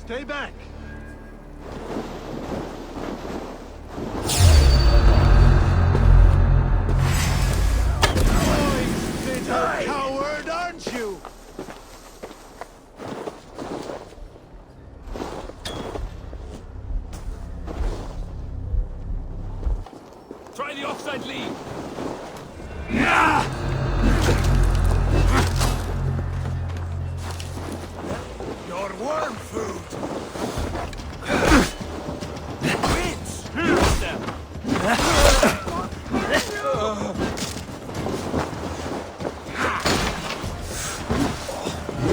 Stay back! Little coward, aren't you? Try the offside lead. Your worm food!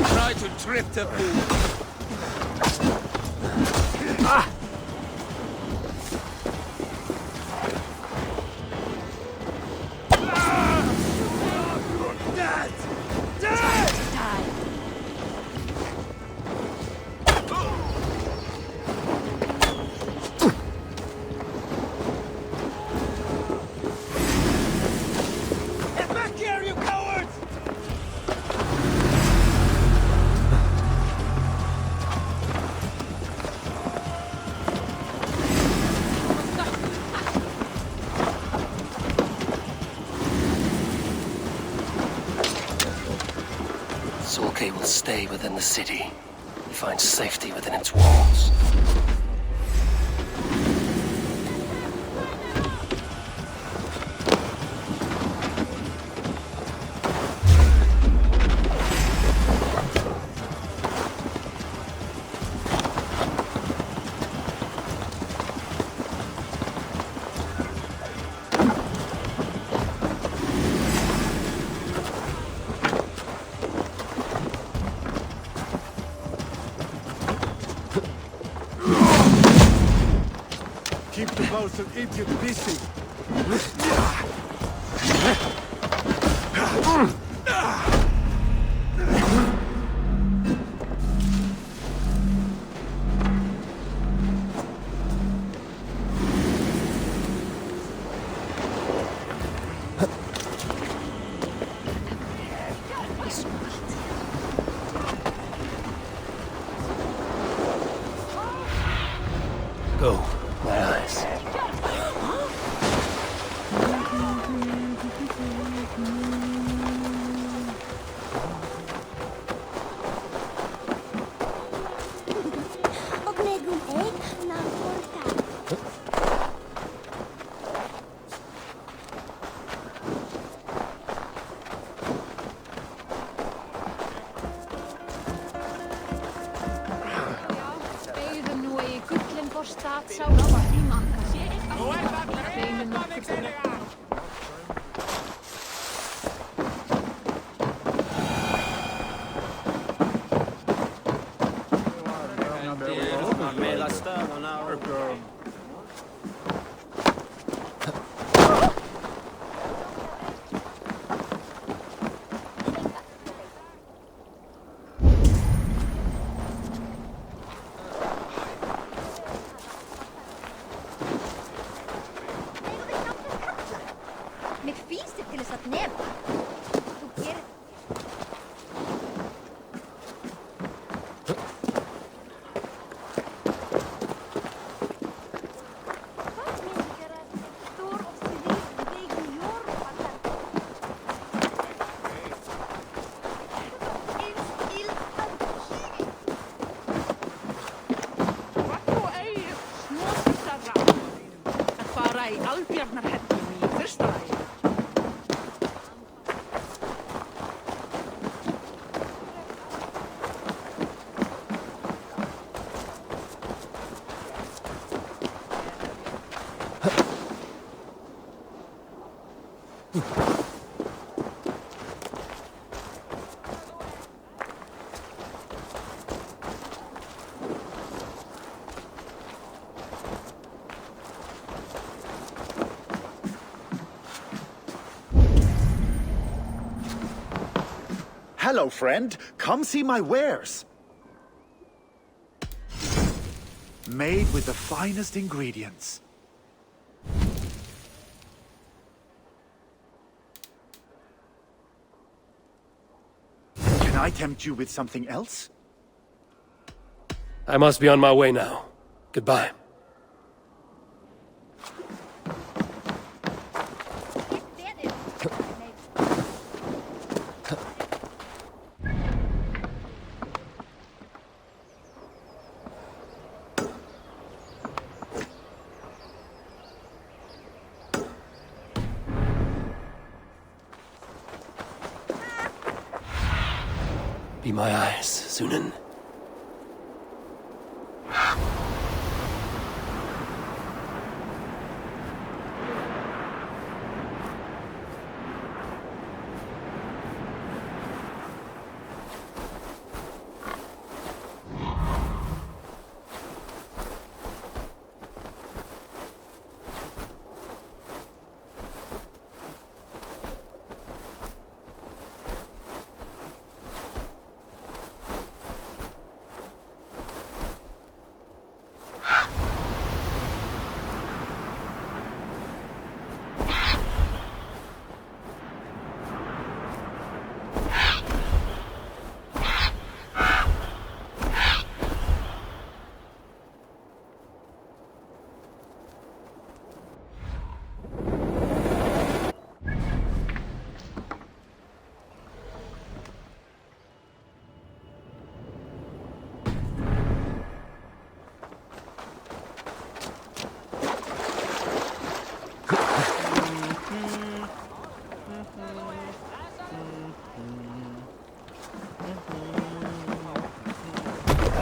Try to trip the fool. Will stay within the city. He finds safety within its walls. Keep the boats of idiot busy. Go, my eyes. Hello, friend. Come see my wares. Made with the finest ingredients. Can I tempt you with something else? I must be on my way now. Goodbye. Be my eyes, Sunan.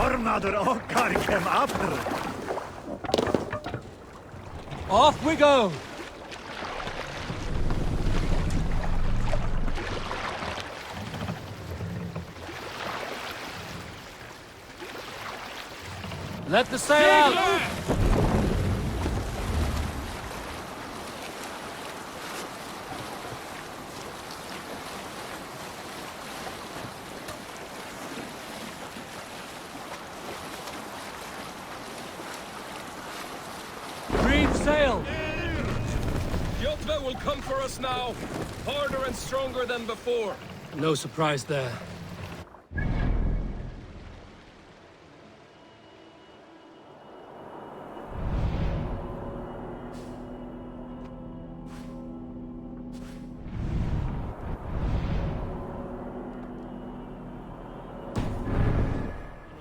Ornader och karkem after. Off we go! Let the sail out! Sail! Wiedmy will come for us now, harder and stronger than before. No surprise there.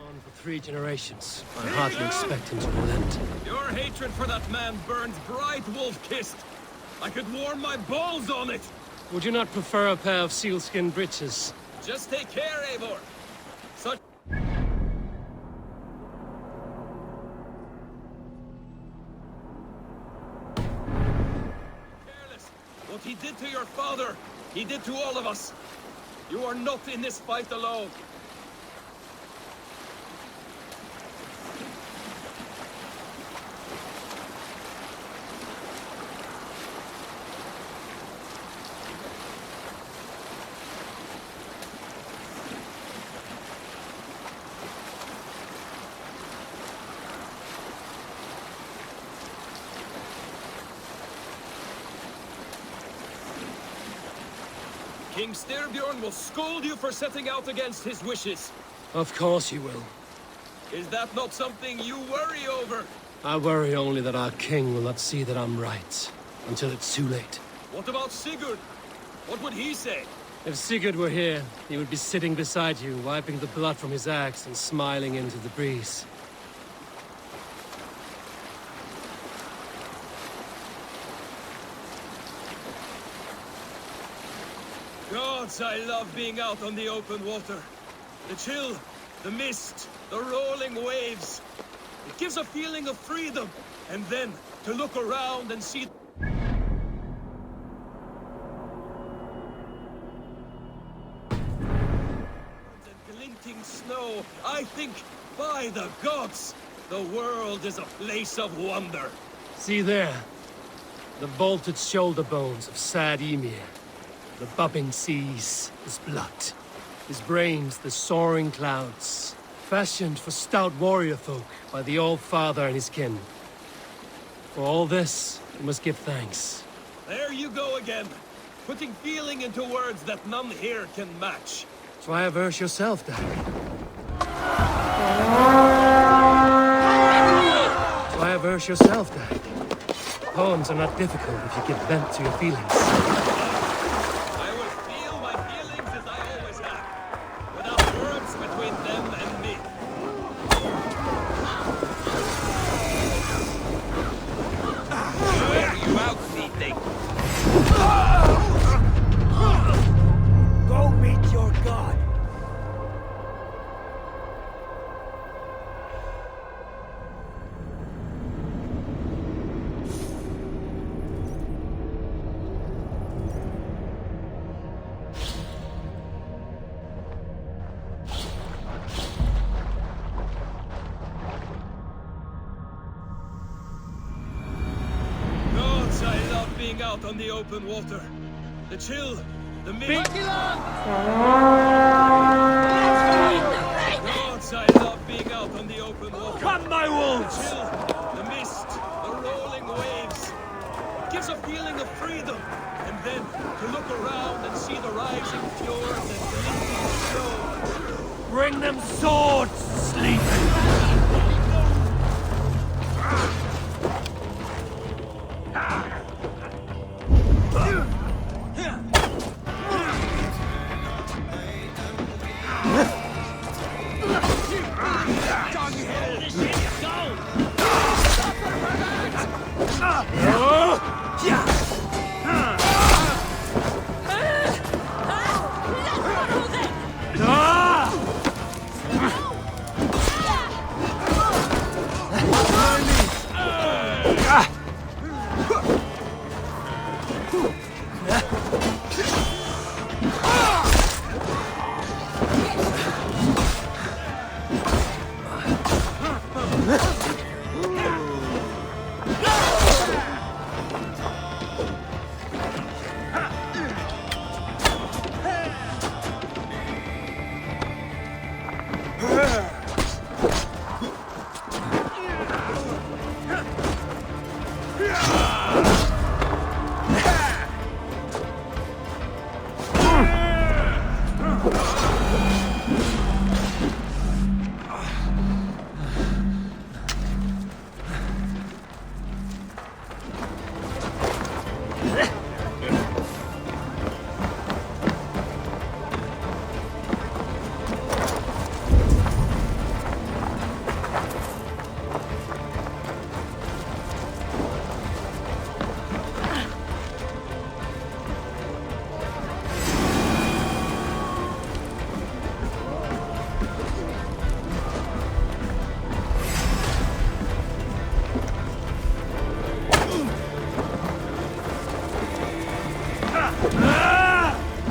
On for 3 generations. I hardly expect him to relent. Your hatred for that man burns bright wolf-kissed. I could warm my balls on it. Would you not prefer a pair of sealskin breeches? Just take care, Eivor. Such... careless. What he did to your father, he did to all of us. You are not in this fight alone. King Styrbjorn will scold you for setting out against his wishes. Of course he will. Is that not something you worry over? I worry only that our king will not see that I'm right, until it's too late. What about Sigurd? What would he say? If Sigurd were here, he would be sitting beside you, wiping the blood from his axe and smiling into the breeze. Gods, I love being out on the open water. The chill, the mist, the rolling waves. It gives a feeling of freedom. And then, to look around and see... and glinting snow, I think, by the gods, the world is a place of wonder. See there, the bolted shoulder bones of sad Ymir. The bubbing seas, his blood. His brains, the soaring clouds. Fashioned for stout warrior folk by the All-Father and his kin. For all this, we must give thanks. There you go again. Putting feeling into words that none here can match. Try a verse yourself, Dad. verse yourself, Dag. Poems are not difficult if you give vent to your feelings. I will feel my feelings as I always have, without words between them and me. Where are you out, thief? Go meet your god. Gods, I love being out on the open water. The chill, the mist. Gods, I love being out on the open water. Come, my wolves! The chill, the mist, the rolling waves. It gives a feeling of freedom. And then to look around and see the rising fjords and glinting snow. Bring them swords, sleep!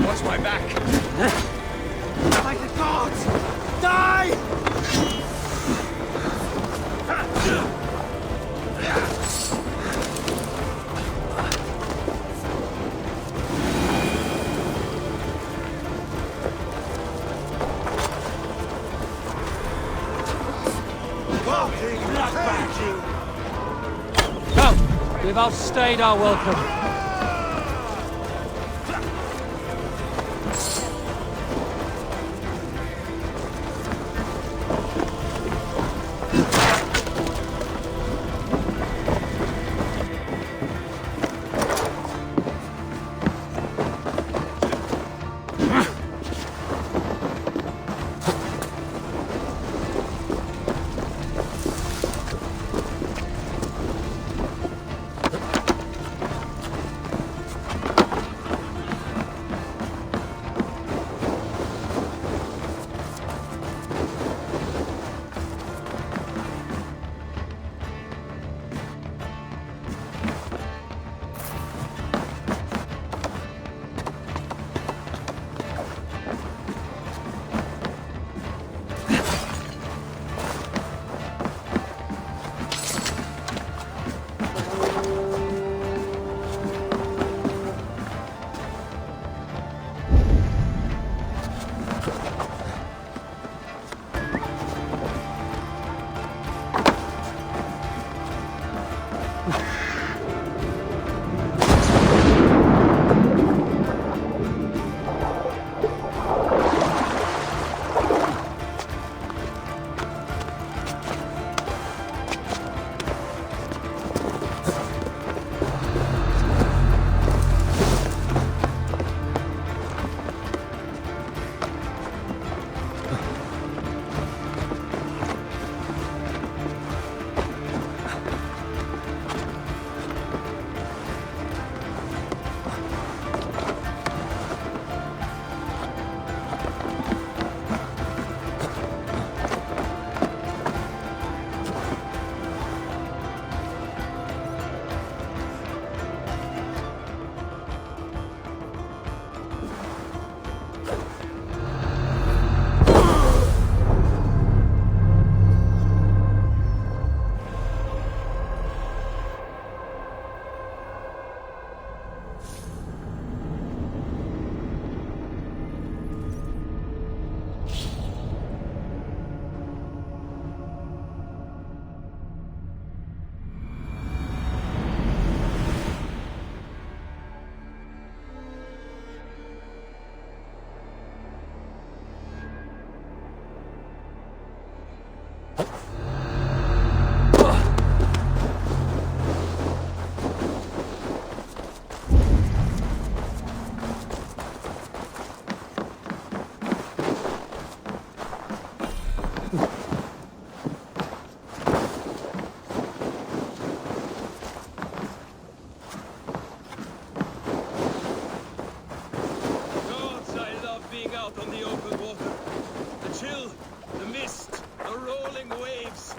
Watch my back. Like the gods! Die! Come! We've outstayed our welcome.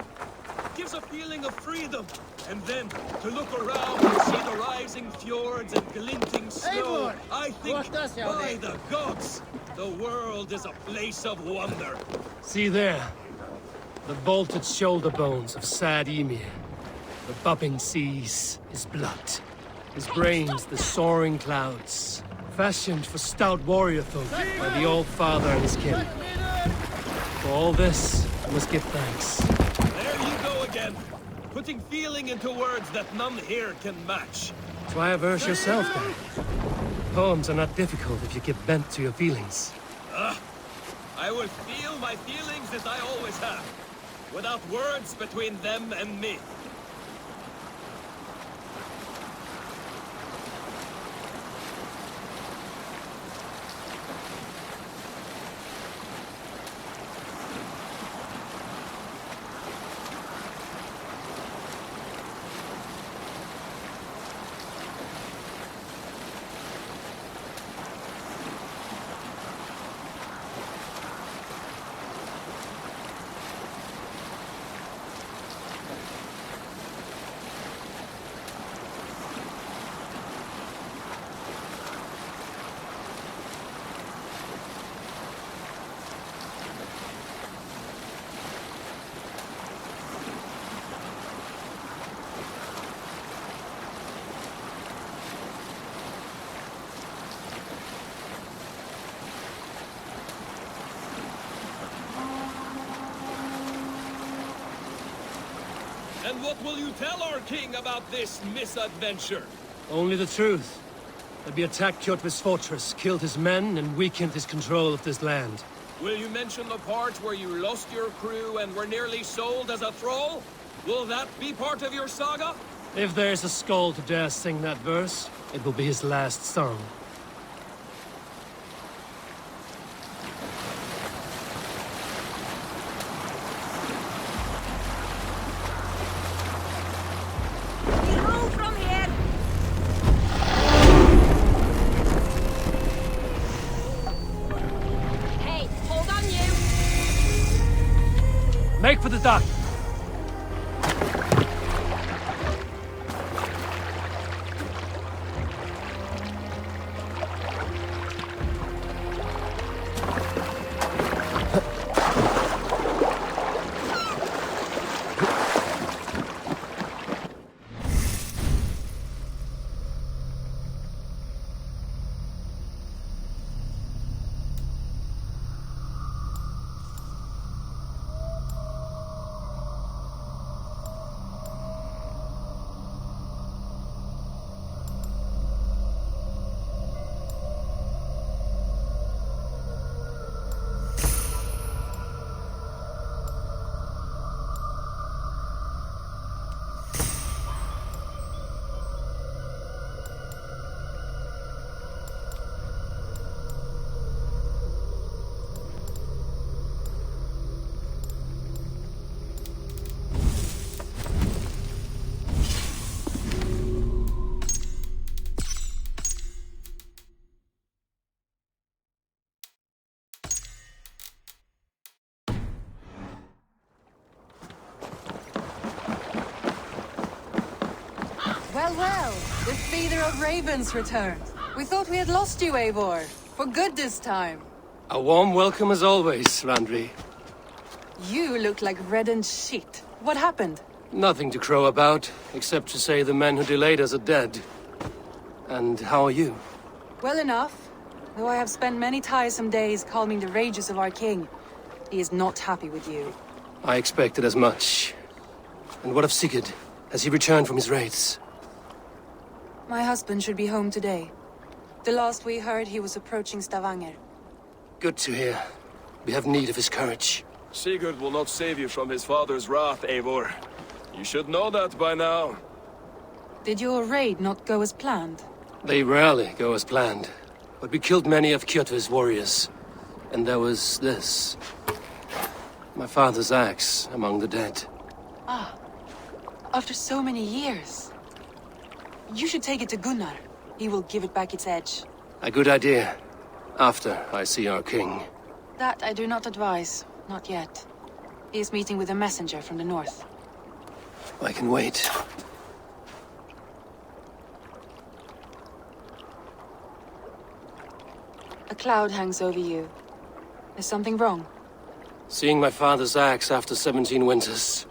It gives a feeling of freedom. And then, to look around and see the rising fjords and glinting snow, Eivor! I think, What does your by name? the gods, the world is a place of wonder. See there. The bolted shoulder bones of sad Ymir. The bubbling seas, his blood. His brains, the soaring clouds. Fashioned for stout warrior folk by the Old Father and his kin. For all this, I must give thanks. There you go again, putting feeling into words that none here can match. That's why I verse yourself, then. Poems are not difficult if you give vent to your feelings. I will feel my feelings as I always have, without words between them and me. And what will you tell our king about this misadventure? Only the truth. That we attacked Kjotve's fortress, killed his men, and weakened his control of this land. Will you mention the part where you lost your crew and were nearly sold as a thrall? Will that be part of your saga? If there's a skull to dare sing that verse, it will be his last song. We'll move from here. Hey, hold on you. Make for the dock! Well, well, the feeder of ravens returned. We thought we had lost you, Eivor. For good this time. A warm welcome as always, Randri. You look like reddened shit. What happened? Nothing to crow about, except to say the men who delayed us are dead. And how are you? Well enough. Though I have spent many tiresome days calming the rages of our king. He is not happy with you. I expected as much. And what of Sigurd? Has he returned from his raids? My husband should be home today. The last we heard, he was approaching Stavanger. Good to hear. We have need of his courage. Sigurd will not save you from his father's wrath, Eivor. You should know that by now. Did your raid not go as planned? They rarely go as planned. But we killed many of Kjotve's warriors. And there was this. My father's axe among the dead. Ah. After so many years. You should take it to Gunnar. He will give it back its edge. A good idea. After I see our king. That I do not advise. Not yet. He is meeting with a messenger from the north. I can wait. A cloud hangs over you. Is something wrong? Seeing my father's axe after 17 winters,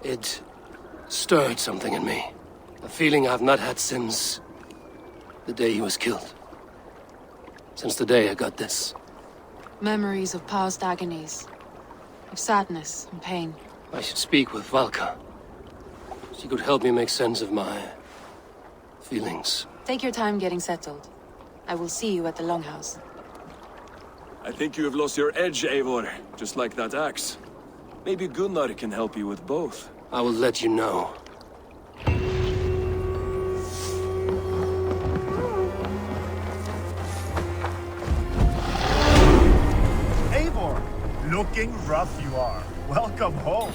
it stirred something in me. A feeling I've not had since the day he was killed. Since the day I got this. Memories of past agonies. Of sadness and pain. I should speak with Valka. She could help me make sense of my feelings. Take your time getting settled. I will see you at the Longhouse. I think you have lost your edge, Eivor, just like that axe. Maybe Gunnar can help you with both. I will let you know. Eivor, looking rough you are. Welcome home.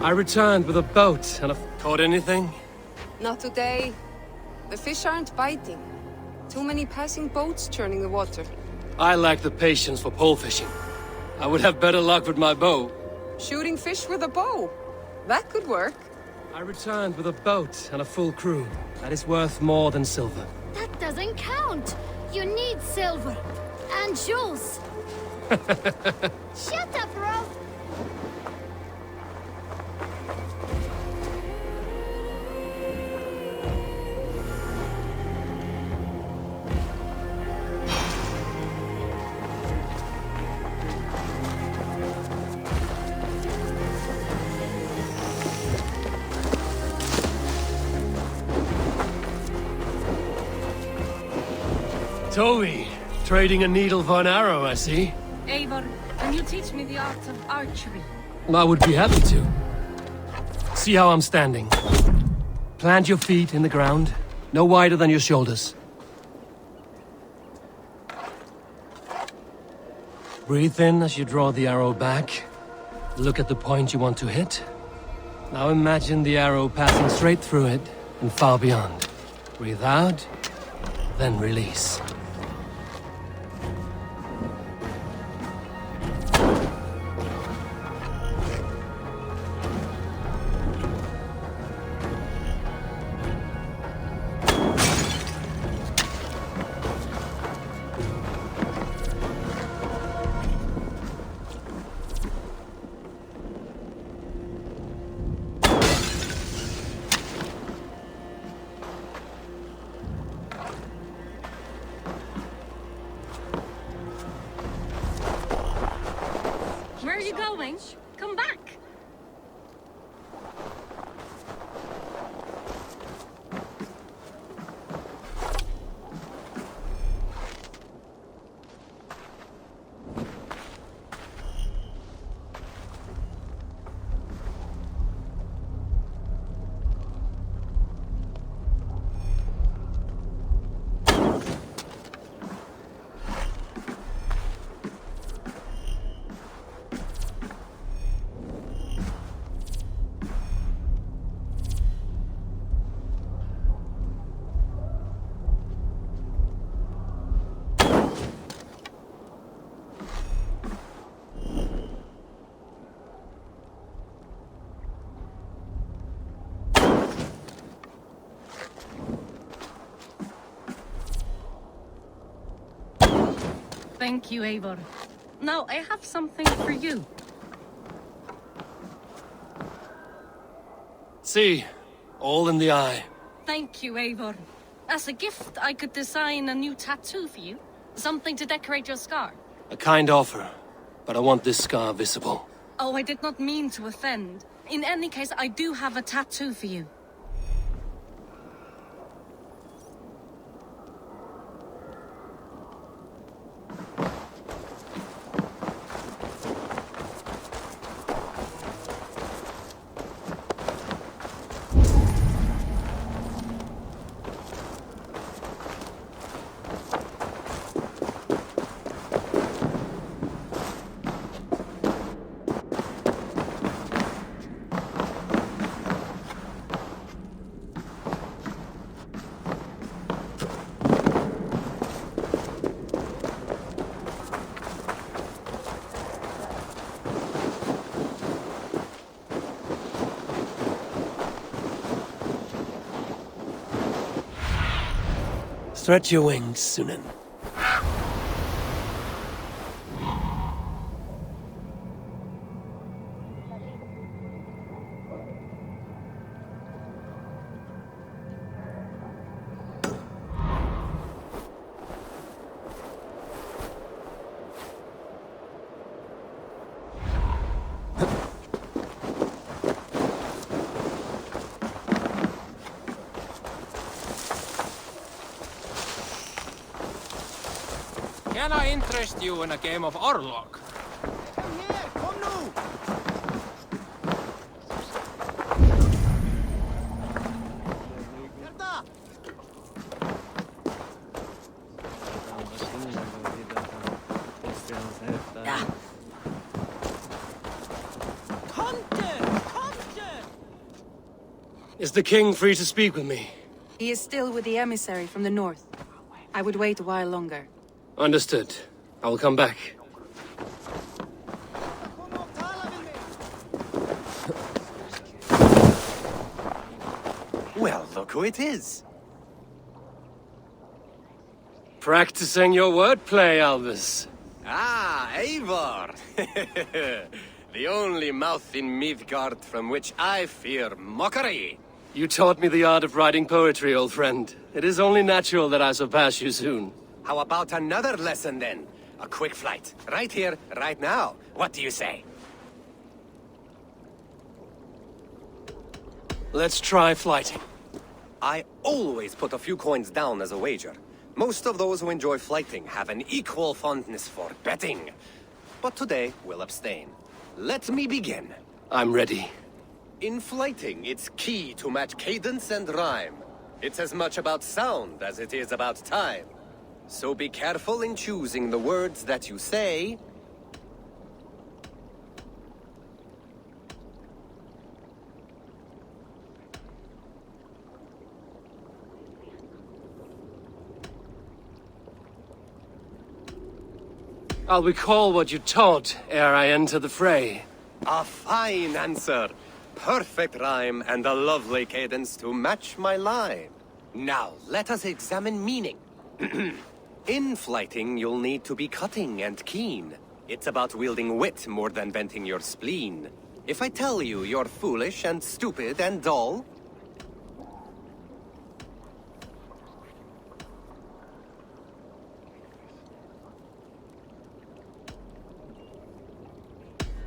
I returned with a boat and I've caught anything? Not today. The fish aren't biting. Too many passing boats churning the water. I lack the patience for pole fishing. I would have better luck with my bow. Shooting fish with a bow. That could work. I returned with a boat and a full crew. That is worth more than silver. That doesn't count. You need silver. And jewels. Shut up, Rolf. Toby, trading a needle for an arrow, I see. Eivor, can you teach me the art of archery? I would be happy to. See how I'm standing. Plant your feet in the ground, no wider than your shoulders. Breathe in as you draw the arrow back. Look at the point you want to hit. Now imagine the arrow passing straight through it and far beyond. Breathe out, then release. Where are you going? Come back! Thank you, Eivor. Now, I have something for you. See, all in the eye. Thank you, Eivor. As a gift, I could design a new tattoo for you. Something to decorate your scar. A kind offer, but I want this scar visible. Oh, I did not mean to offend. In any case, I do have a tattoo for you. Stretch your wings, Sunan. Can I interest you in a game of Orlog? Come here, come now! Gerda! Is the king free to speak with me? He is still with the emissary from the north. I would wait a while longer. Understood. I will come back. Well, look who it is. Practicing your wordplay, Albus. Ah, Eivor! The only mouth in Midgard from which I fear mockery. You taught me the art of writing poetry, old friend. It is only natural that I surpass you soon. How about another lesson then? A quick flight. Right here, right now. What do you say? Let's try flighting. I always put a few coins down as a wager. Most of those who enjoy flighting have an equal fondness for betting. But today, we'll abstain. Let me begin. I'm ready. In flighting, it's key to match cadence and rhyme. It's as much about sound as it is about time. So be careful in choosing the words that you say. I'll recall what you taught ere I enter the fray. A fine answer. Perfect rhyme and a lovely cadence to match my line. Now, let us examine meaning. In flighting, you'll need to be cutting and keen. It's about wielding wit more than venting your spleen. If I tell you you're foolish and stupid and dull,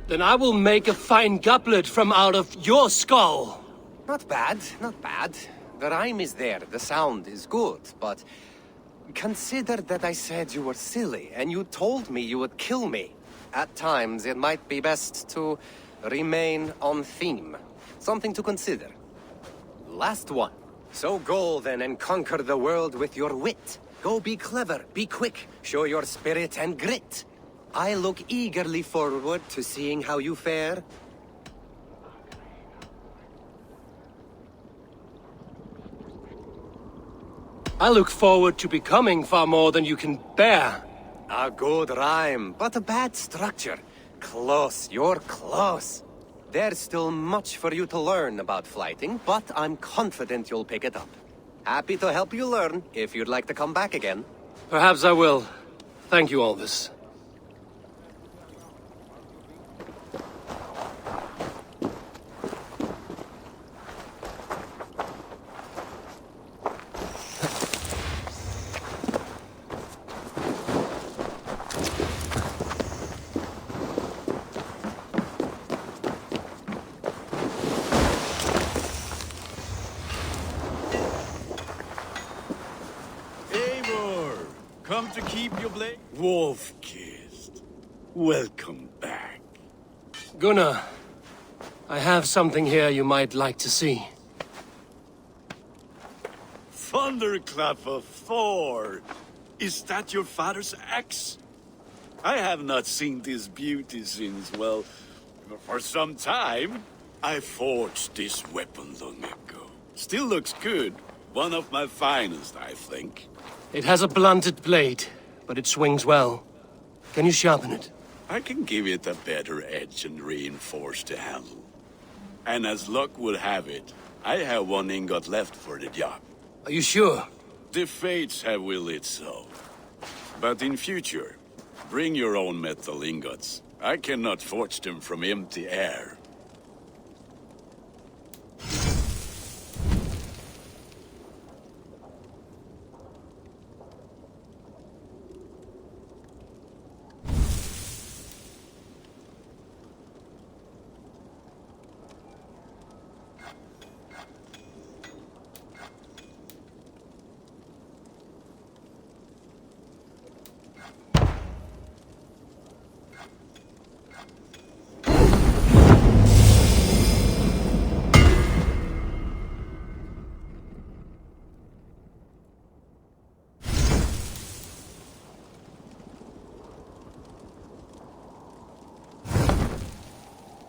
then I will make a fine goblet from out of your skull. not bad, not bad. The rhyme is there, the sound is good, but consider that I said you were silly, and you told me you would kill me. At times, it might be best to remain on theme. Something to consider. Last one. So go then and conquer the world with your wit. Go be clever, be quick, show your spirit and grit. I look eagerly forward to seeing how you fare. I look forward to becoming far more than you can bear. A good rhyme, but a bad structure. Close, you're close. There's still much for you to learn about flighting, but I'm confident you'll pick it up. Happy to help you learn, if you'd like to come back again. Perhaps I will. Thank you, Albus. Eivor, come to keep your blade? Wolf-kissed. Welcome back. Gunnar, I have something here you might like to see. Thunderclap of Thor! Is that your father's axe? I have not seen this beauty since, well, for some time. I forged this weapon long ago. Still looks good. One of my finest, I think. It has a blunted blade, but it swings well. Can you sharpen it? I can give it a better edge and reinforce the handle. And as luck would have it, I have one ingot left for the job. Are you sure? The fates have willed it so. But in future, bring your own metal ingots. I cannot forge them from empty air.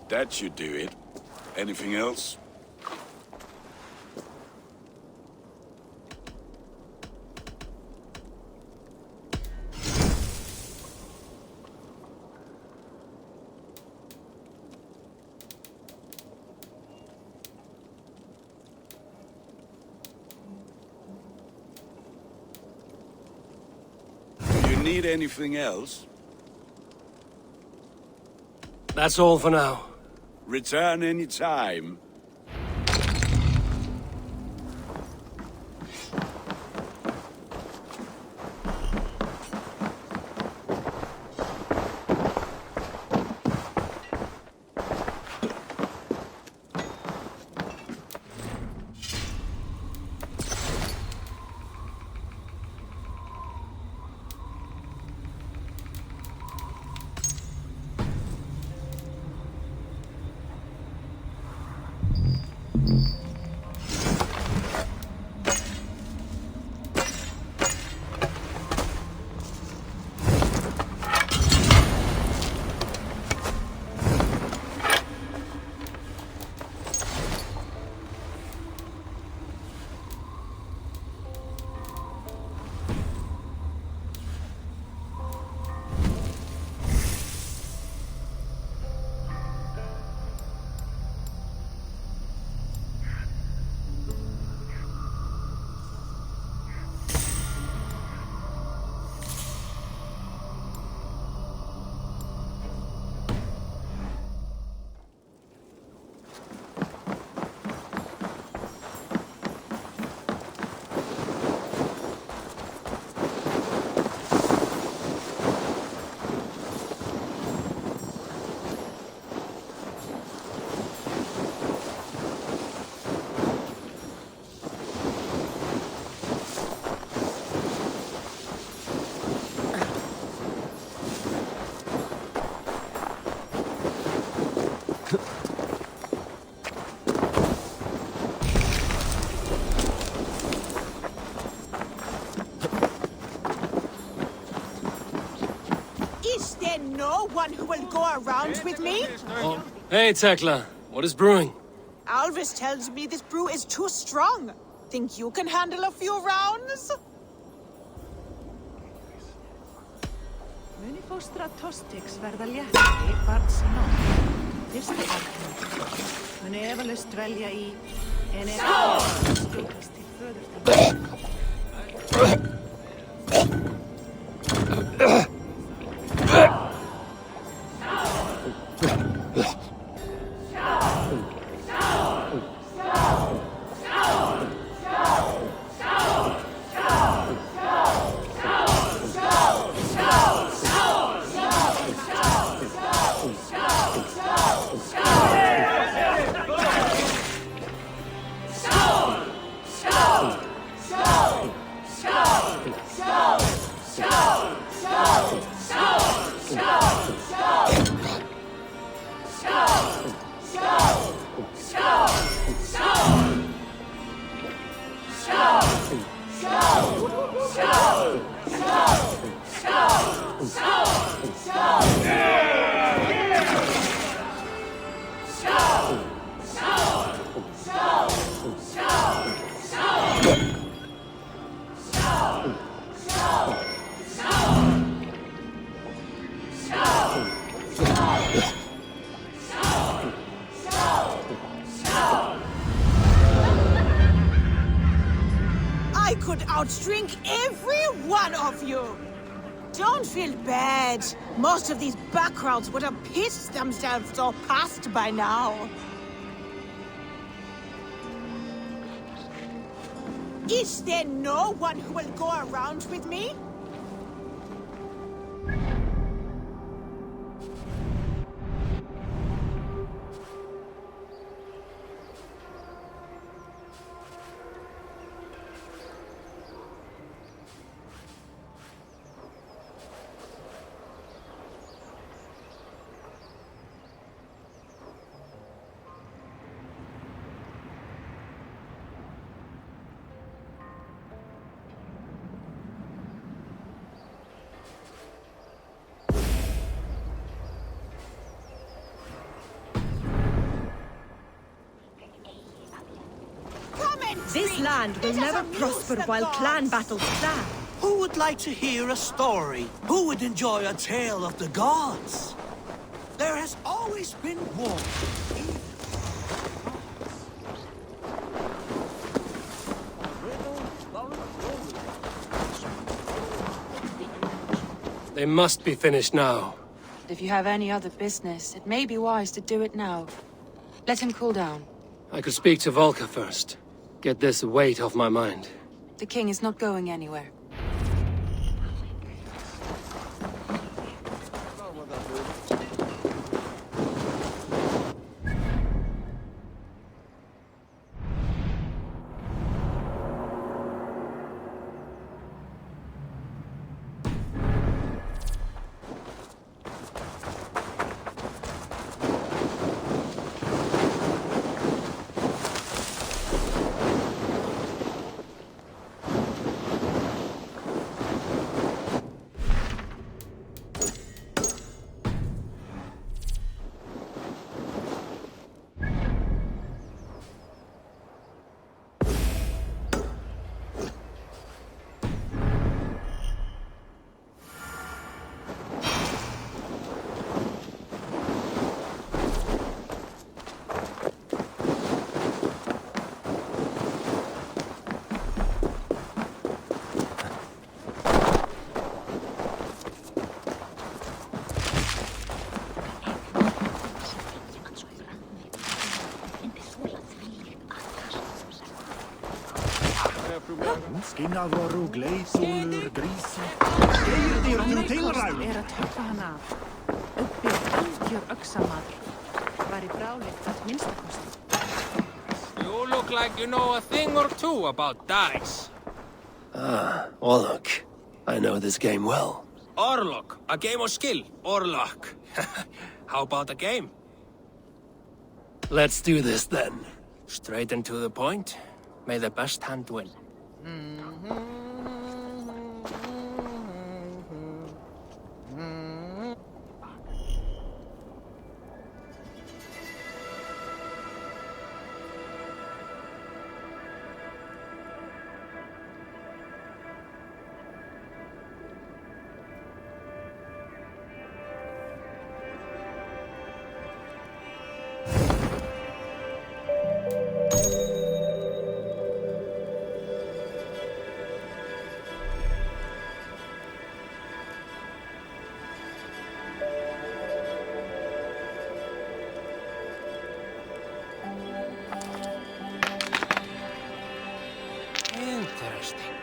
That should do it. Anything else? Do you need anything else? That's all for now. Return any time. No one who will go around with me? Oh. Hey, Tekla. What is brewing? Alvis tells me this brew is too strong. Think you can handle a few rounds? Muni fóstra Tostix verða léttari barns nótt. Fyrsta barn. Muni efalaust dvelja í en skjótast til föðurstað. could outdrink every one of you. Don't feel bad. Most of these backgrounds would have pissed themselves off past by now. Is there no one who will go around with me? This land will never prosper while clan battles stand. Who would like to hear a story? Who would enjoy a tale of the gods? There has always been war. They must be finished now. If you have any other business, it may be wise to do it now. Let him cool down. I could speak to Valka first. Get this weight off my mind. The king is not going anywhere. Skinnavoru, gleiðsúlur, grísi. Skeiðir þú tilræðum? Er að töffa hann af. Uppi algjör öxamaður. Var í bráleitt að minnstakosti. You look like you know a thing or two about dice. Ah, Orlok. I know this game well. Orlok, a game of skill, or luck. How about a game? Let's do this then. Straight and to the point. May the best hand win. Interesting.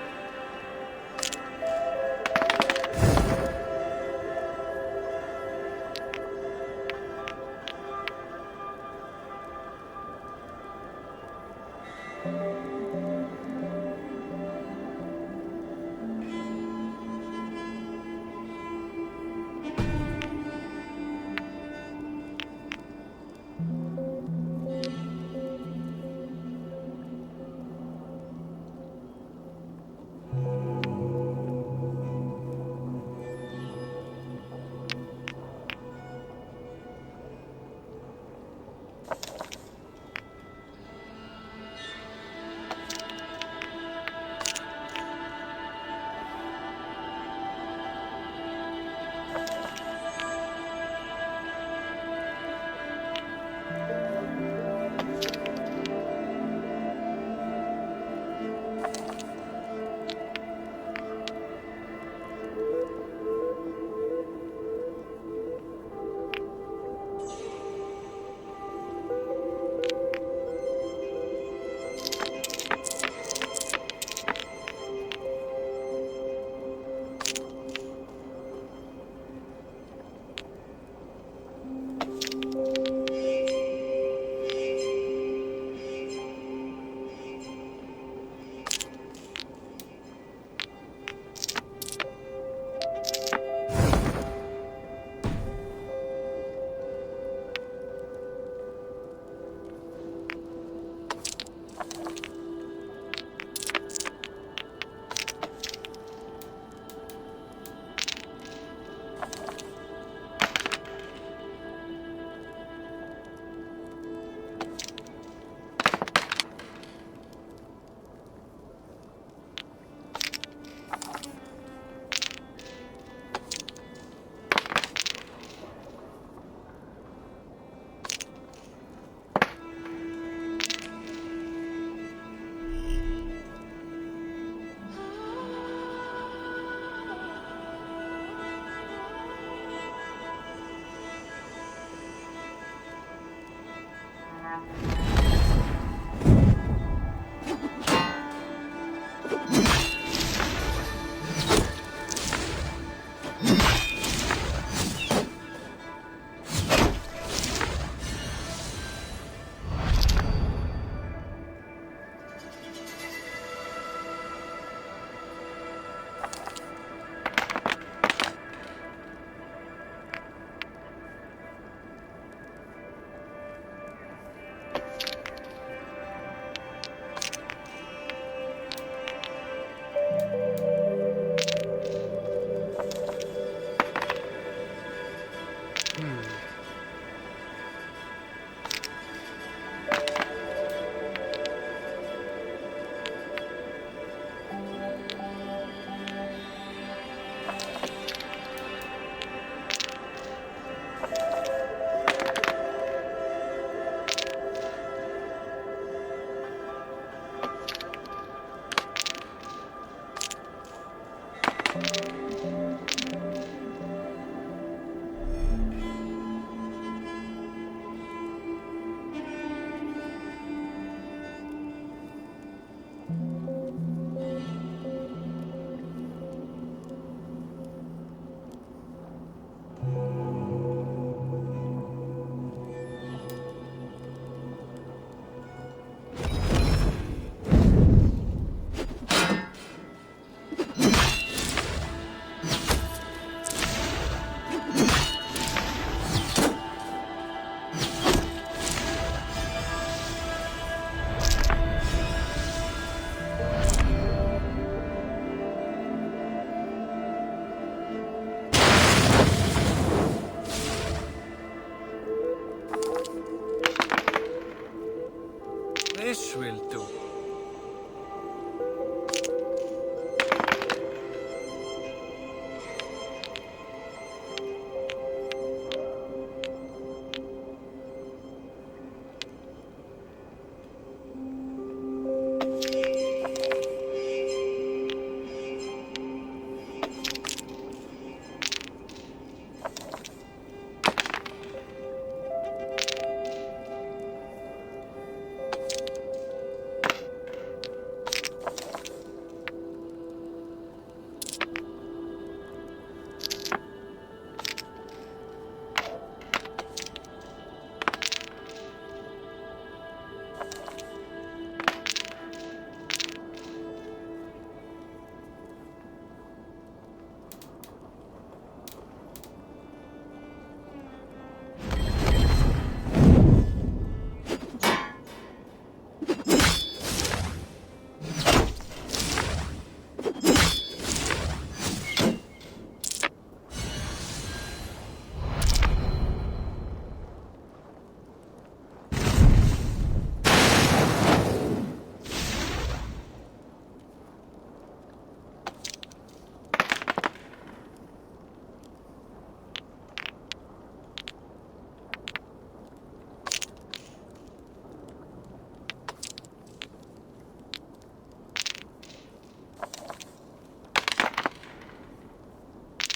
This will do.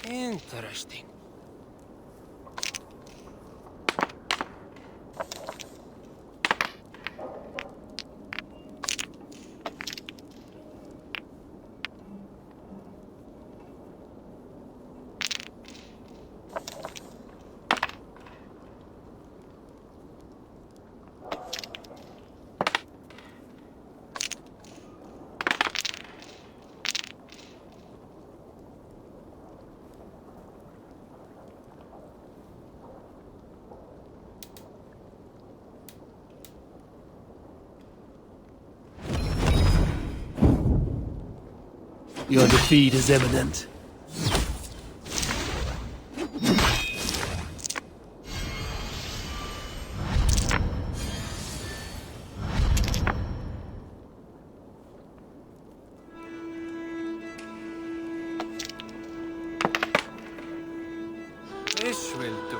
Interesting. Your defeat is imminent. This will do.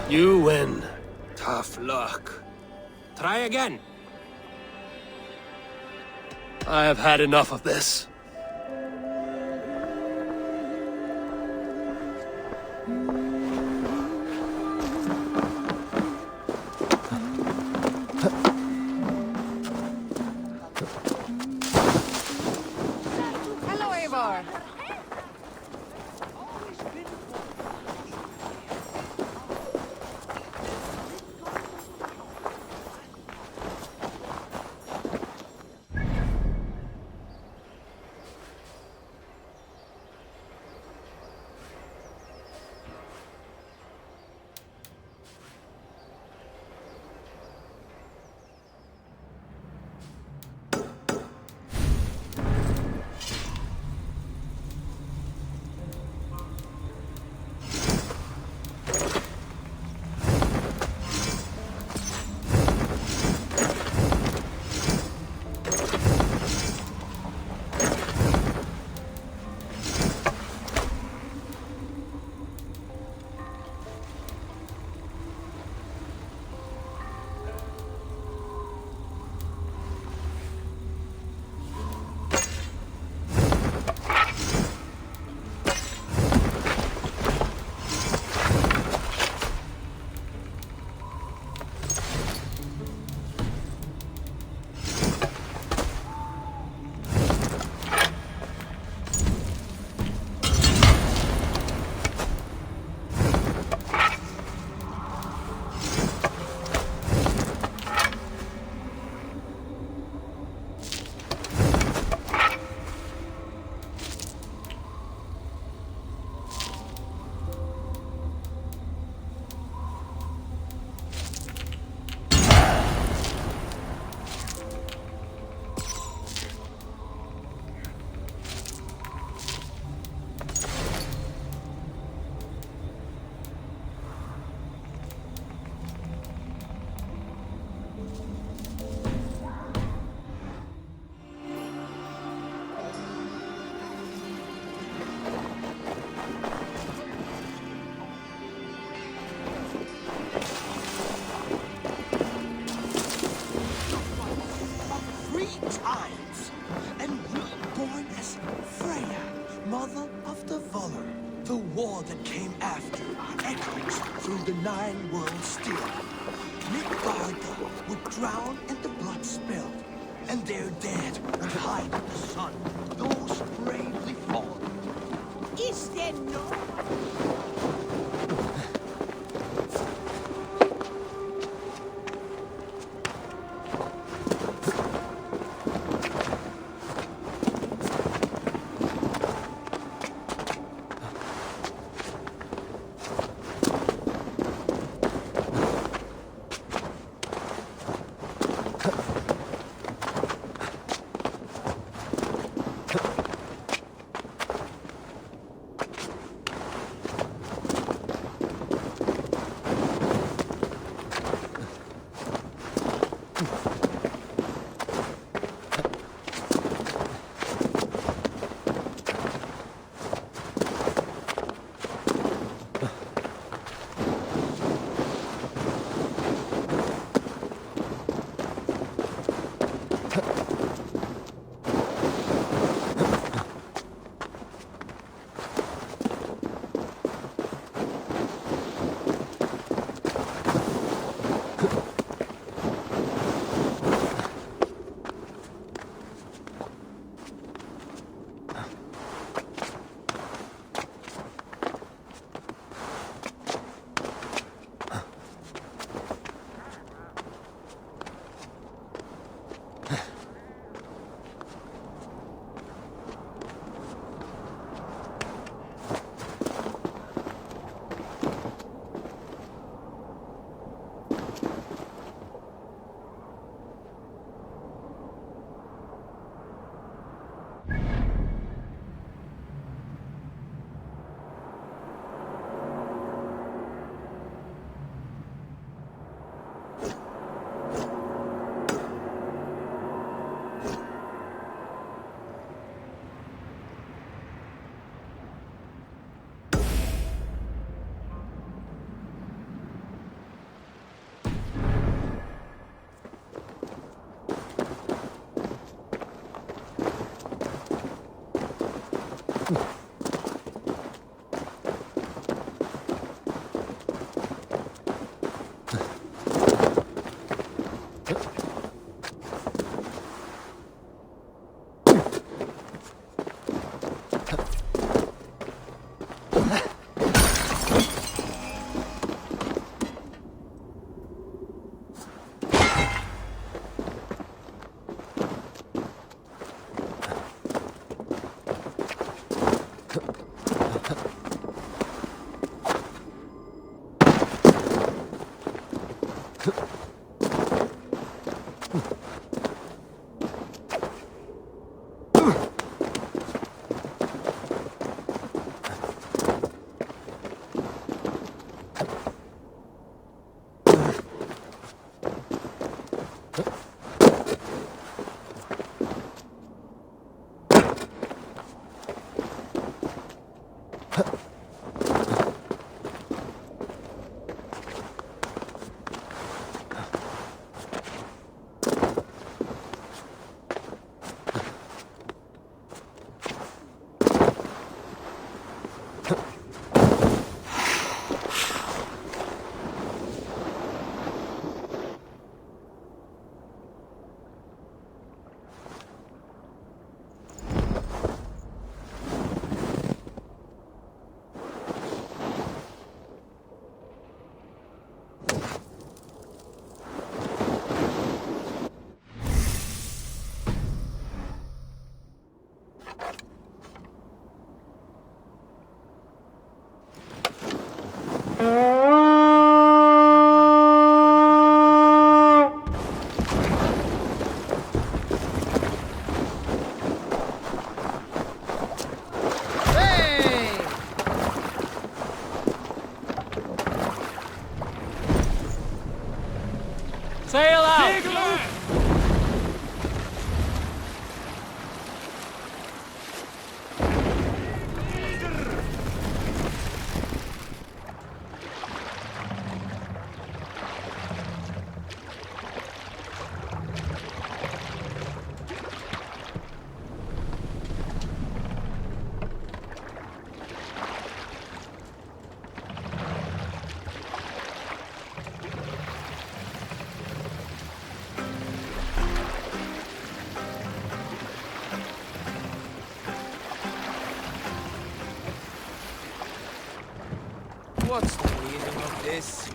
You win. Tough luck. Try again. I have had enough of this. Hello, Eivor. that came after echoes through the 9 worlds still. Midgarda would drown in the blood spill, and their dead would hide in the sun, those bravely fallen. Is there no... What's the meaning of this?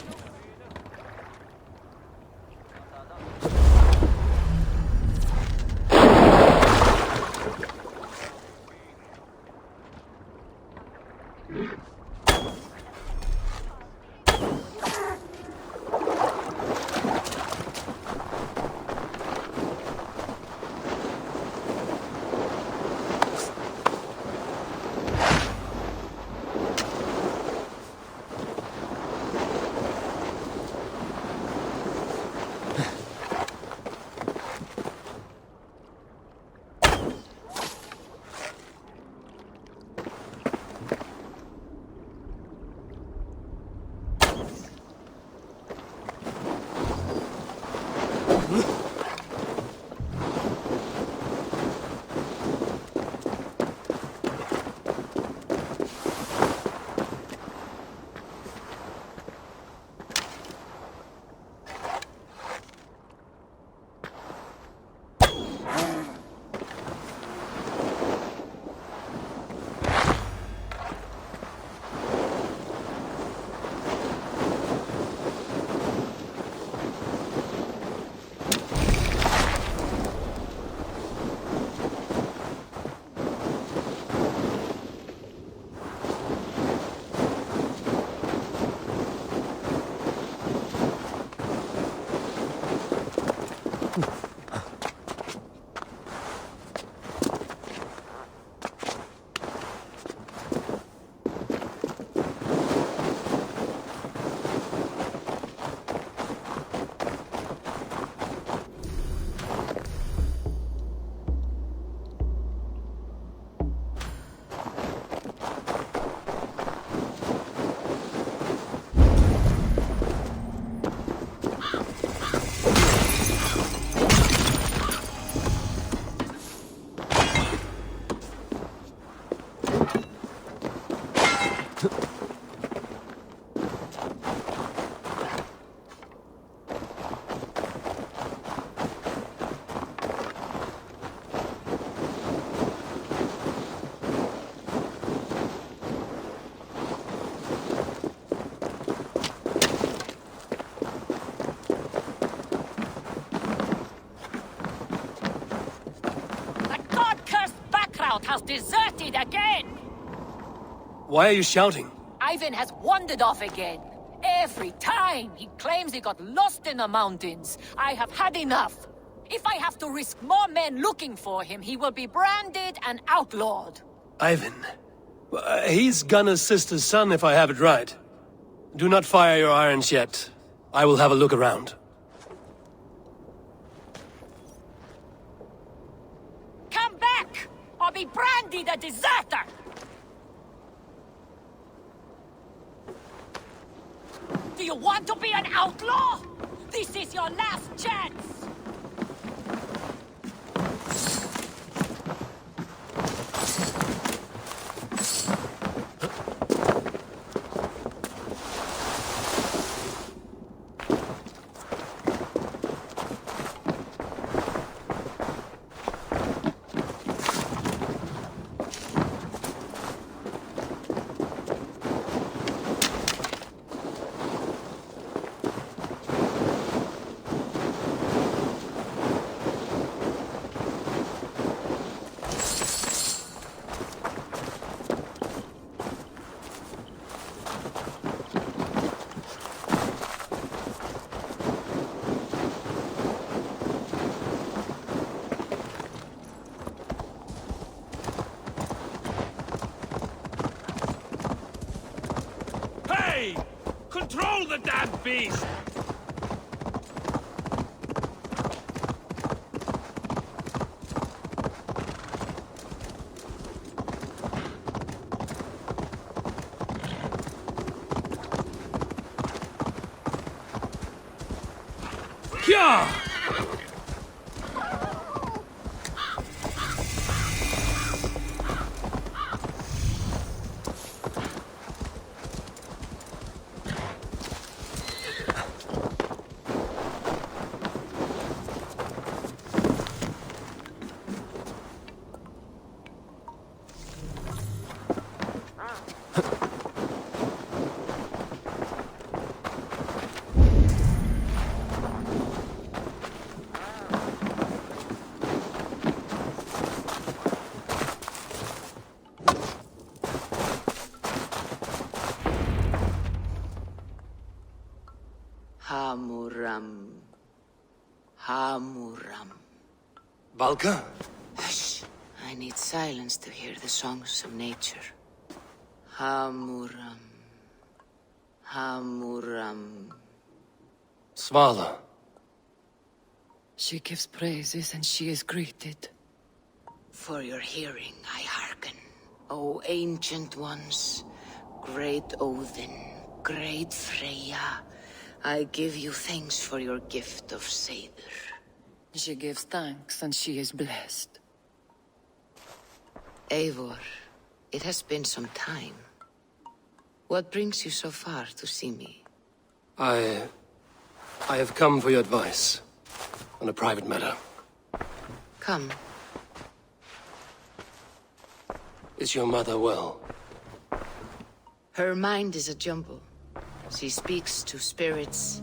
Has deserted again! Why are you shouting? Ivan has wandered off again. Every time he claims he got lost in the mountains. I have had enough. If I have to risk more men looking for him, he will be branded and outlawed. Ivan. He's Gunna's sister's son, if I have it right. Do not fire your irons yet. I will have a look around. Come back, or be branded a deserter! Do you want to be an outlaw? This is your last chance! Control the damn beast! Yeah! Valka? Hush. I need silence to hear the songs of nature. Hamuram. Hamuram. Svala. She gives praises and she is greeted. For your hearing, I hearken. O ancient ones, great Odin, great Freya, I give you thanks for your gift of Seder. She gives thanks and she is blessed. Eivor, it has been some time. What brings you so far to see me? I have come for your advice on a private matter. Come. Is your mother well? Her mind is a jumble. She speaks to spirits.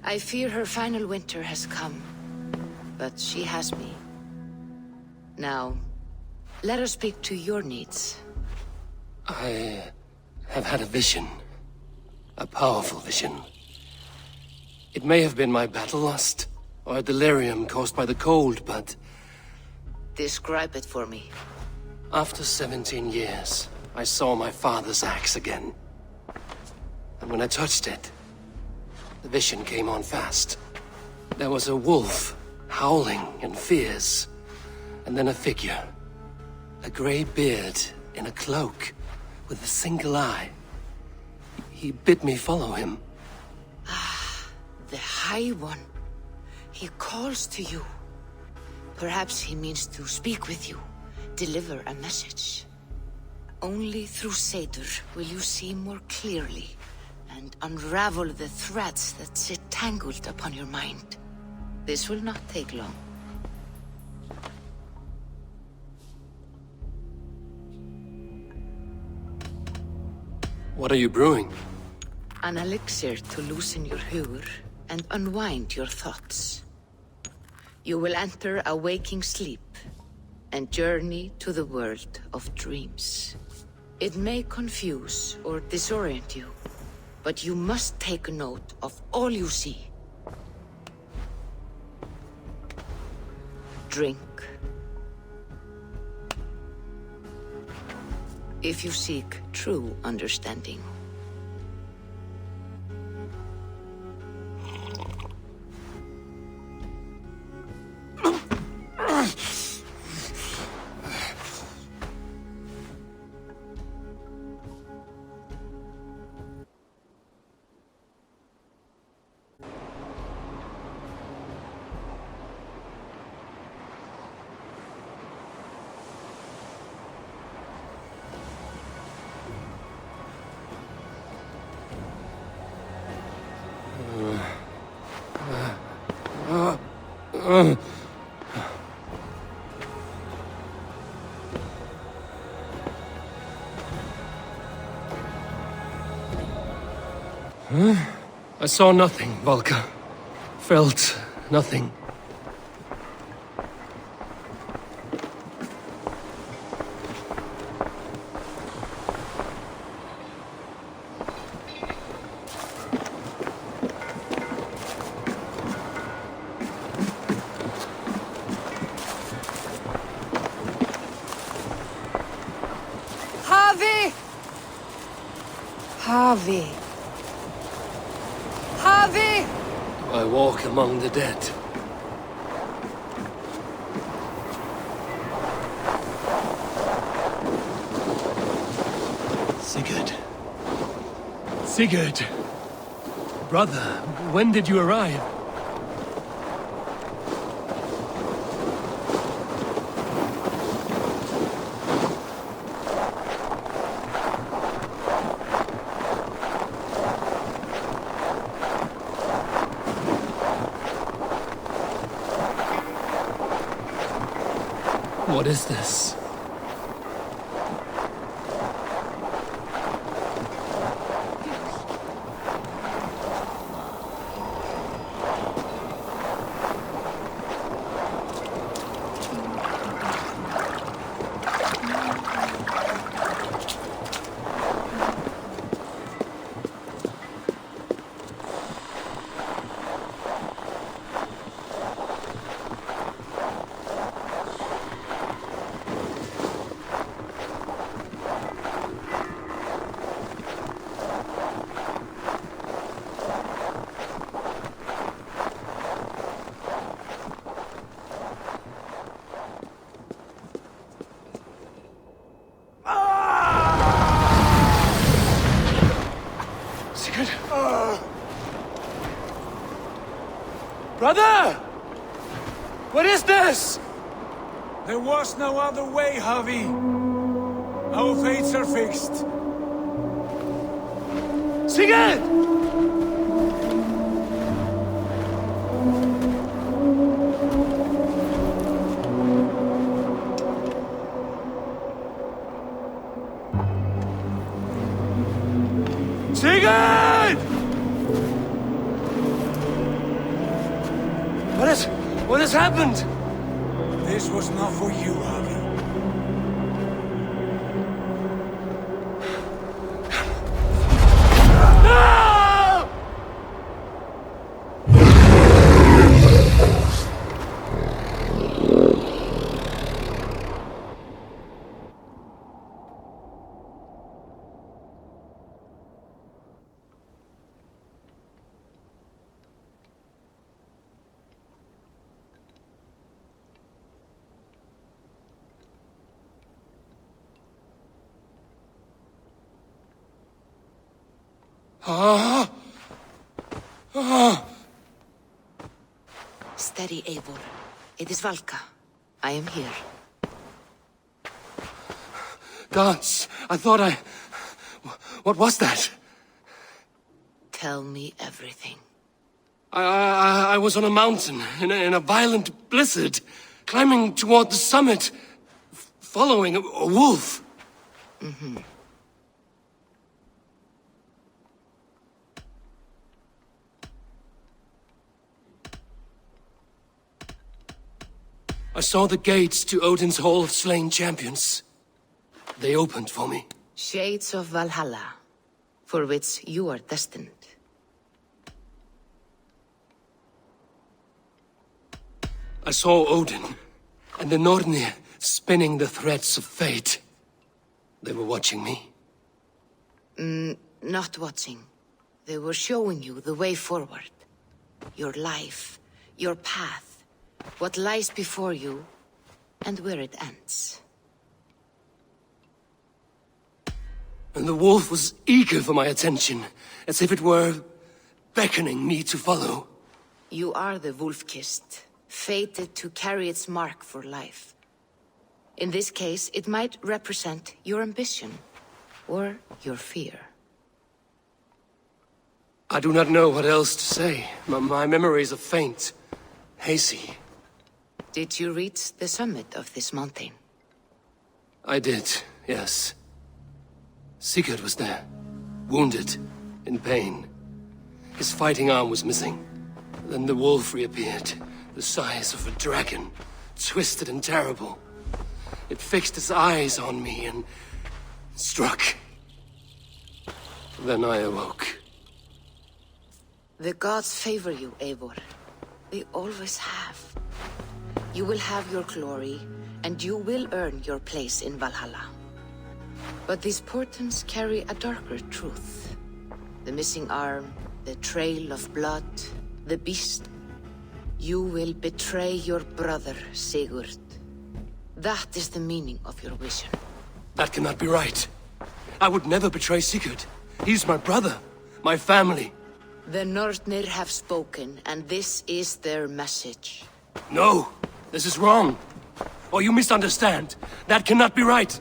I fear her final winter has come, but she has me. Now, let us speak to your needs. I have had a vision. A powerful vision. It may have been my battle lust, or a delirium caused by the cold, but... Describe it for me. After 17 years, I saw my father's axe again. And when I touched it, the vision came on fast. There was a wolf, howling and fierce, and then a figure. A grey beard in a cloak, with a single eye. He bid me follow him. Ah, the High One. He calls to you. Perhaps he means to speak with you, deliver a message. Only through Seder will you see more clearly and unravel the threads that sit tangled upon your mind. This will not take long. What are you brewing? An elixir to loosen your hugur and unwind your thoughts. You will enter a waking sleep and journey to the world of dreams. It may confuse or disorient you, but you must take note of all you see. Drink. If you seek true understanding. I saw nothing, Valka. Felt nothing. Harvey! Harvey. Harvey! I walk among the dead. Sigurd! Brother, when did you arrive? What is this? Brother! What is this? There was no other way, Javi. Our fates are fixed. Sigurd! Sigurd! What has happened? This was not for you, Javi. No! Steady, Eivor. It is Valka. I am here. Gods, I thought I... What was that? Tell me everything. I was on a mountain in a violent blizzard, climbing toward the summit, following a wolf. Mm-hmm. I saw the gates to Odin's Hall of Slain Champions. They opened for me. Shades of Valhalla, for which you are destined. I saw Odin and the Nornir spinning the threads of fate. They were watching me. Not watching. They were showing you the way forward. Your life, your path. What lies before you, and where it ends. And the wolf was eager for my attention, as if it were beckoning me to follow. You are the wolf-kissed, fated to carry its mark for life. In this case, it might represent your ambition, or your fear. I do not know what else to say. My memories are faint, hazy. Did you reach the summit of this mountain? I did, yes. Sigurd was there, wounded, in pain. His fighting arm was missing. Then the wolf reappeared, the size of a dragon, twisted and terrible. It fixed its eyes on me and struck. Then I awoke. The gods favor you, Eivor. They always have. You will have your glory, and you will earn your place in Valhalla. But these portents carry a darker truth. The missing arm, the trail of blood, the beast. You will betray your brother, Sigurd. That is the meaning of your vision. That cannot be right. I would never betray Sigurd. He's my brother, my family. The Nornir have spoken, and this is their message. No, this is wrong. Or you misunderstand. That cannot be right.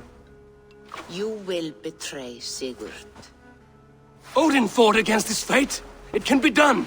You will betray Sigurd. Odin fought against his fate. It can be done.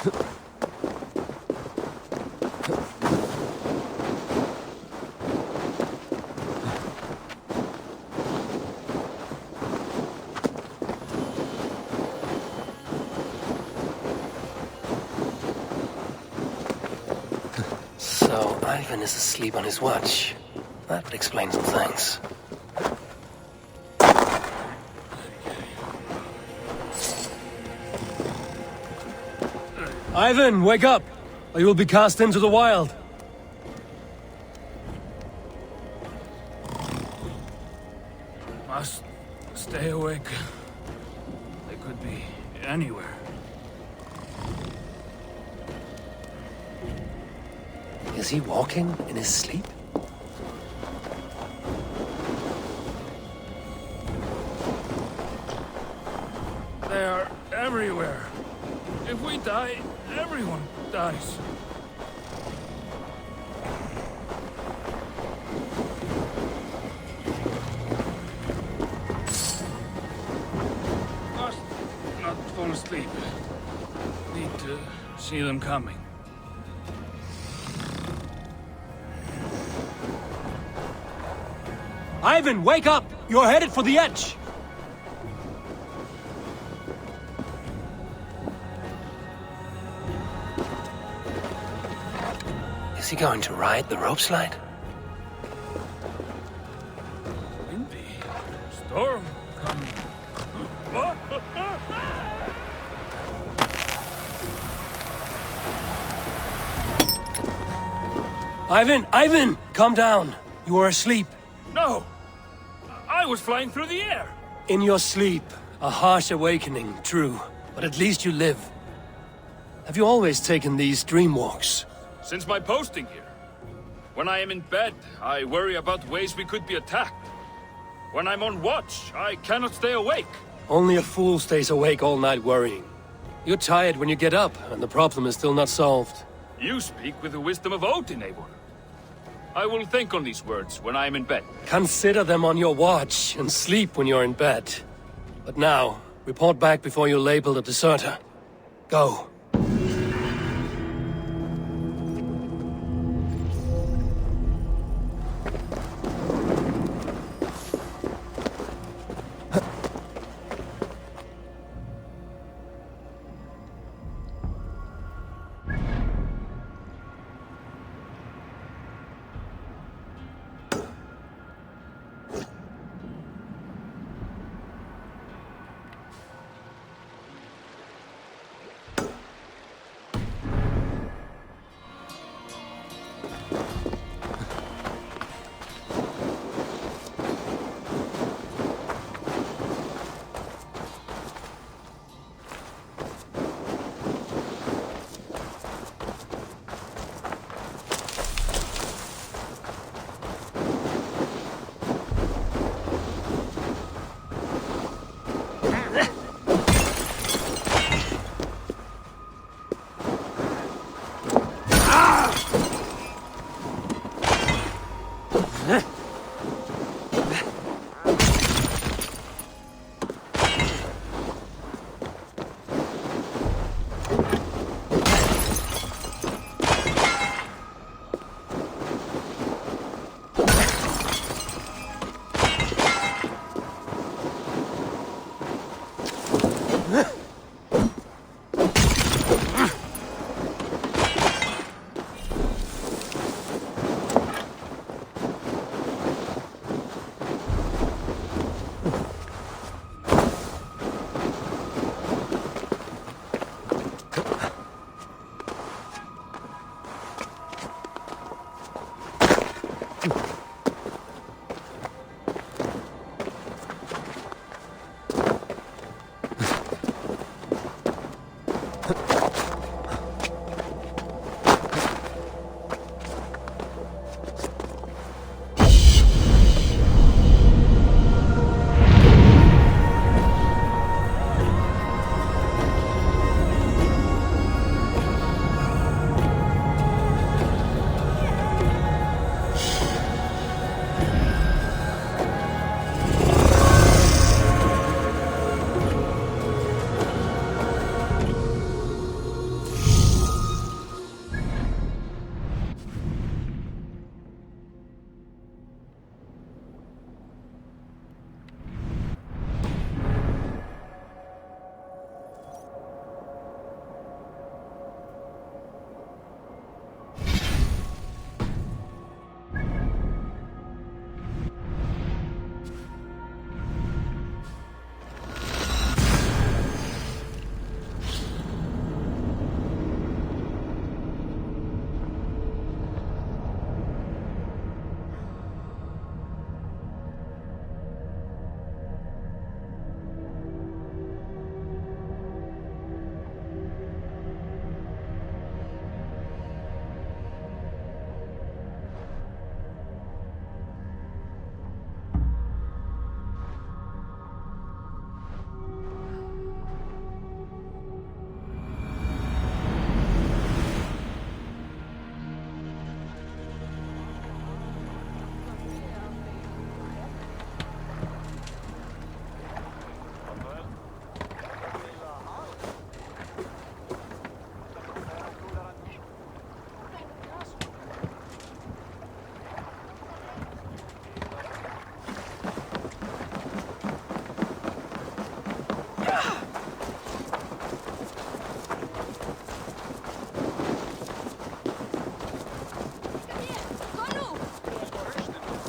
So, Ivan is asleep on his watch. That would explain some things. Ivan, wake up! Or you will be cast into the wild. Must stay awake. They could be anywhere. Is he walking in his sleep? They are everywhere. If we die, everyone dies. Must not fall asleep. Need to see them coming. Ivan, wake up! You're headed for the edge! Is he going to ride the rope slide? Windy. Storm coming. Ivan! Calm down. You are asleep. No! I was flying through the air! In your sleep. A harsh awakening, true. But at least you live. Have you always taken these dream walks? Since my posting here. When I am in bed, I worry about ways we could be attacked. When I'm on watch, I cannot stay awake. Only a fool stays awake all night worrying. You're tired when you get up, and the problem is still not solved. You speak with the wisdom of Odin, Eivora. I will think on these words when I am in bed. Consider them on your watch, and sleep when you're in bed. But now, report back before you're labeled a deserter. Go.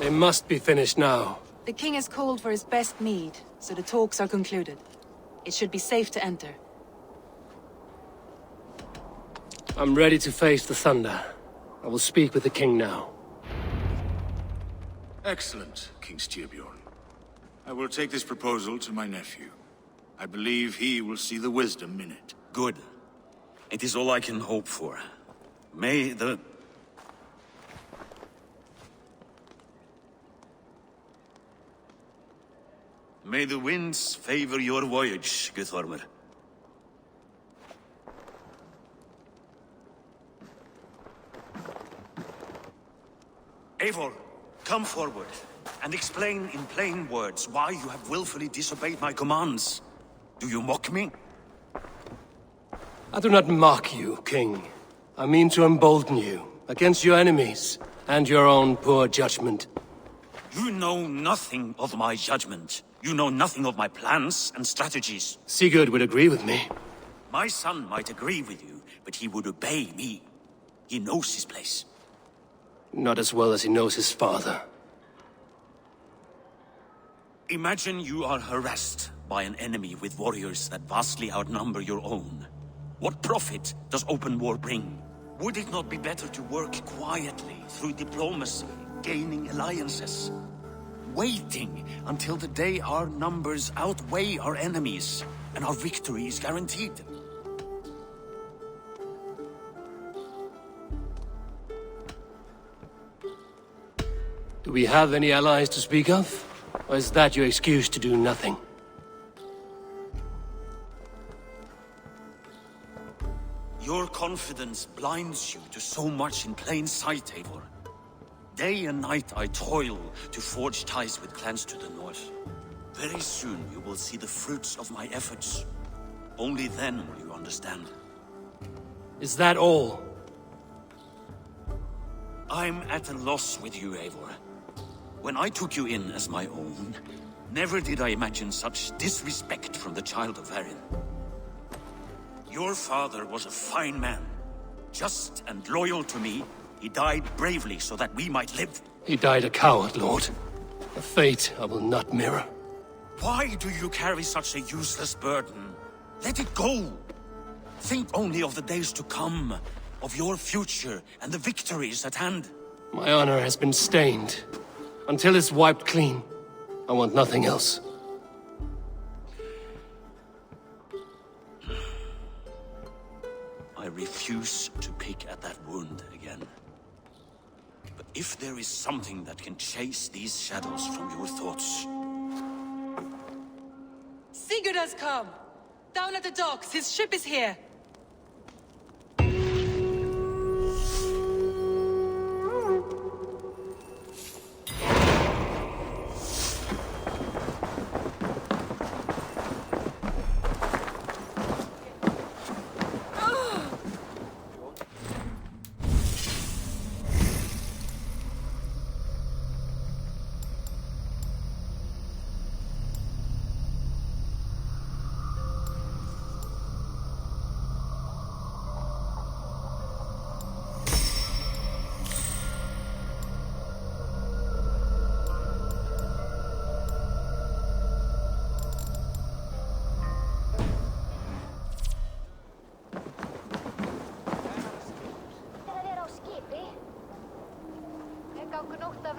They must be finished now. The king has called for his best mead, so the talks are concluded. It should be safe to enter. I'm ready to face the thunder. I will speak with the king now. Excellent, King Styrbjorn. I will take this proposal to my nephew. I believe he will see the wisdom in it. Good. It is all I can hope for. May the winds favor your voyage, Guthormer. Eivor, come forward and explain in plain words why you have willfully disobeyed my commands. Do you mock me? I do not mock you, King. I mean to embolden you against your enemies and your own poor judgment. You know nothing of my judgment. You know nothing of my plans and strategies. Sigurd would agree with me. My son might agree with you, but he would obey me. He knows his place. Not as well as he knows his father. Imagine you are harassed by an enemy with warriors that vastly outnumber your own. What profit does open war bring? Would it not be better to work quietly through diplomacy, gaining alliances? Waiting until the day our numbers outweigh our enemies and our victory is guaranteed. Do we have any allies to speak of? Or is that your excuse to do nothing? Your confidence blinds you to so much in plain sight, Eivor. Day and night I toil to forge ties with clans to the north. Very soon you will see the fruits of my efforts. Only then will you understand. Is that all? I'm at a loss with you, Eivor. When I took you in as my own, never did I imagine such disrespect from the child of Varin. Your father was a fine man. Just and loyal to me, he died bravely so that we might live. He died a coward, Lord. A fate I will not mirror. Why do you carry such a useless burden? Let it go! Think only of the days to come, of your future and the victories at hand. My honor has been stained. Until it's wiped clean, I want nothing else. I refuse to pick at that wound again. But if there is something that can chase these shadows from your thoughts... Sigurd has come! Down at the docks, his ship is here! Gáku nótt af